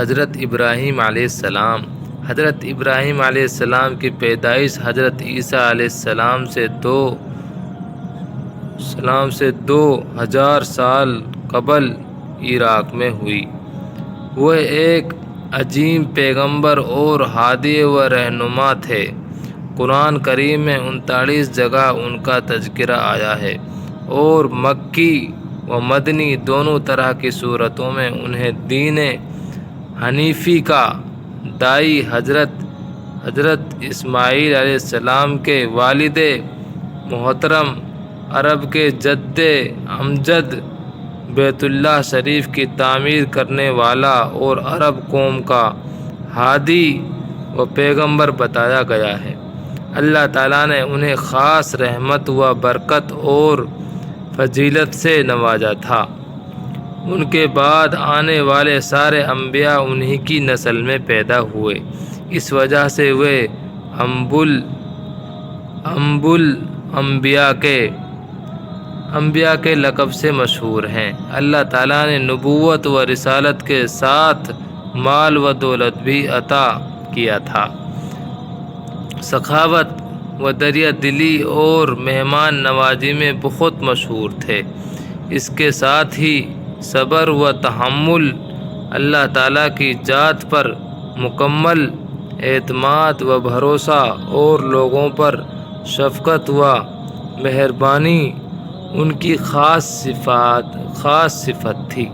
حضرت ابراہیم علیہ السلام۔ حضرت ابراہیم علیہ السلام کی پیدائش حضرت عیسیٰ علیہ السلام سے 2000 سال قبل عراق میں ہوئی۔ وہ ایک عظیم پیغمبر اور ہادی و رہنما تھے۔ قرآن کریم میں 39 جگہ ان کا تذکرہ آیا ہے اور مکی و مدنی دونوں طرح کی صورتوں میں انہیں دین حنیفی کا داعی حضرت اسماعیل علیہ السلام کے والد محترم، عرب کے جد امجد، بیت اللہ شریف کی تعمیر کرنے والا اور عرب قوم کا ہادی و پیغمبر بتایا گیا ہے۔ اللہ تعالیٰ نے انہیں خاص رحمت و برکت اور فضیلت سے نوازا تھا۔ ان کے بعد آنے والے سارے انبیاء انہی کی نسل میں پیدا ہوئے، اس وجہ سے وہ انبیاء کے لقب سے مشہور ہیں۔ اللہ تعالیٰ نے نبوت و رسالت کے ساتھ مال و دولت بھی عطا کیا تھا۔ سخاوت و دریا دلی اور مہمان نوازی میں بہت مشہور تھے۔ اس کے ساتھ ہی صبر و تحمل، اللہ تعالیٰ کی ذات پر مکمل اعتماد و بھروسہ اور لوگوں پر شفقت و مہربانی ان کی خاص صفت تھی۔